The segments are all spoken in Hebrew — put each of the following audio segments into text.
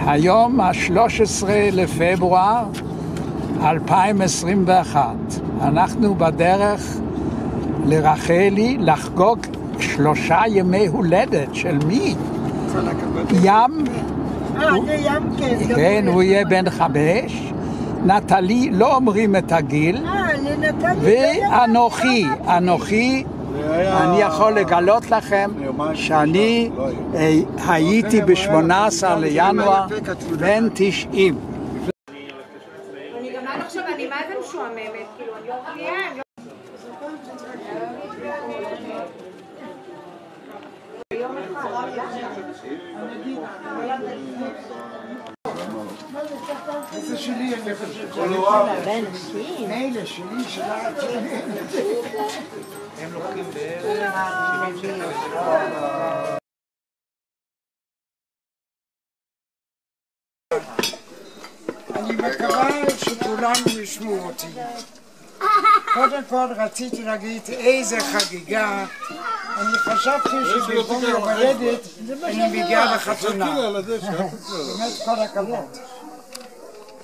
היום ה-13 לפברואר 2021. אנחנו בדרך לרחלי לחגוג 3 ימי הולדת. של מי? ים. כן, הוא יהיה בן 5. נטלי, לא אומרים את הגיל. ואנוכי, אני יכול לגלות לכם שאני הייתי ב-18 לינואר בן 90. אני גם עד עכשיו, אני מה זה משועממת, כאילו, אני לא חלייה, יום אחד. זה שלי, אני חושב. מילא שלי, שלה, הם לוקחים בערך 70 שקל. אני מקווה שכולם ישמעו אותי. קודם כל רציתי להגיד איזה חגיגה. אני חשבתי שבמקום יום הולדת אני מגיעה לחתונה. באמת כל הכבוד.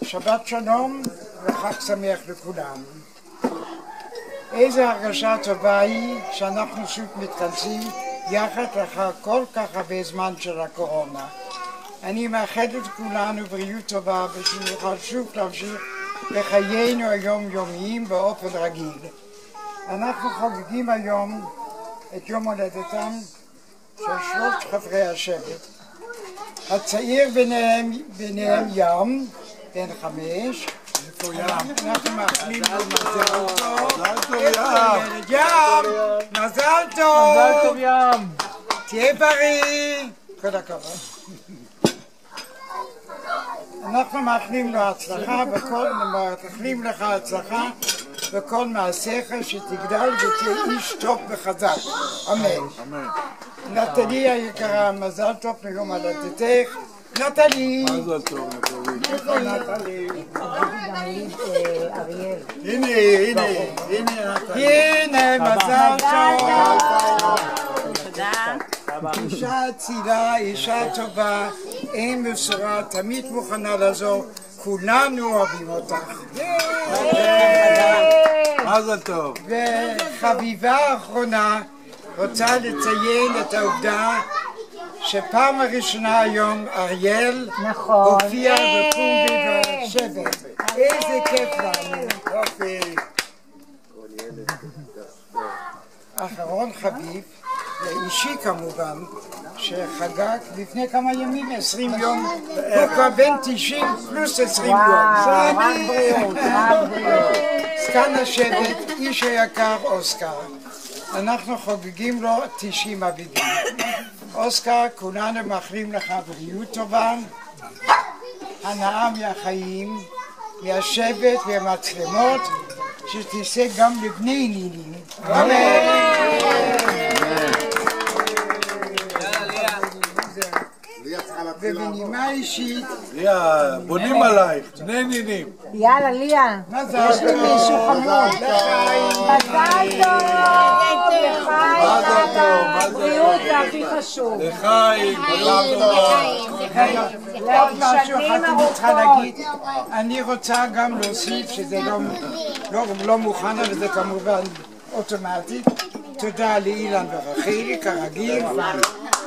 שבת שלום וחג שמח לכולם. איזה הרגשה טובה היא שאנחנו שוב מתכנסים יחד לאחר כל כך הרבה זמן של הקורונה. אני מאחל את כולנו בריאות טובה ושנוכל שוב להמשיך בחיינו היומיומיים באופן רגיל. אנחנו חוגגים היום את יום הולדתם של 3 חברי השבט. הצעיר ביניהם ים, בן 5. אנחנו מאחלים לו מזל טוב. ים! מזל טוב! מזל טוב ים! תהיה בריא! כל הכבוד. אנחנו מאחלים לו הצלחה מאחלים לך הצלחה בכל מעשיך, שתגדל ותהיה איש טוב וחזק. אמן. נטלי היקרה, מזל טוב ליום הולדתך. נטלי! מזל טוב, נטלי. איפה נטלי? הנה, מזל טוב. תודה. אישה אצילה, אישה טובה, אם בשורה, תמיד מוכנה לעזור, כולנו אוהבים אותך. מזל טוב. וחביבה האחרונה רוצה לציין את העובדה שפעם הראשונה היום אריאל הופיע בפומבי בשבט. איזה כיף לנו. אחרון חביב, לאישי כמובן, שחגג לפני כמה ימים, 20 יום, הוא כבר בן 90 פלוס 20 יום. רק בריאות. זקן השבט, איש היקר אוסקר. אנחנו חוגגים לו 90 אביבים. אוסקר, כולנו מאחלים לך בריאות טובה, הנאה מהחיים, מהשבט והמצלמות, שתישא גם לבני נינים. ובנימה אישית, ליה, בונים עלייך, בני נינים. יאללה, ליה. מזל טוב. מישהו חמוד. מזל טוב. לחיים. בריאות זה הכי חשוב. לחיים, מזל טוב. עוד משהו אחד אני צריכה להגיד, אני רוצה גם להוסיף שזה לא מוכן, אבל זה כמובן אוטומטית. תודה לאילן ורחלי כרגיל,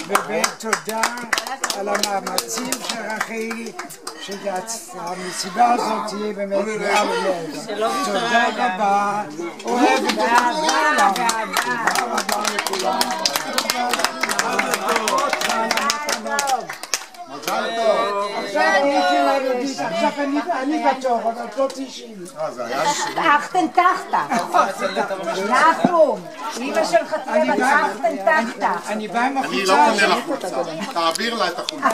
ותודה על המאמצים של רחלי, שהמסיבה הזאת תהיה באמת מעל ומעבר. תודה רבה, אוהבת את כולם. עכשיו אני בתור, אבל לא 90. אכתן תחתה. נחום. אמא שלך תהיה בתחתן תחתה. אני בא עם אני לא החוצה. קונה לך חולצה, תעביר לה את החולצה.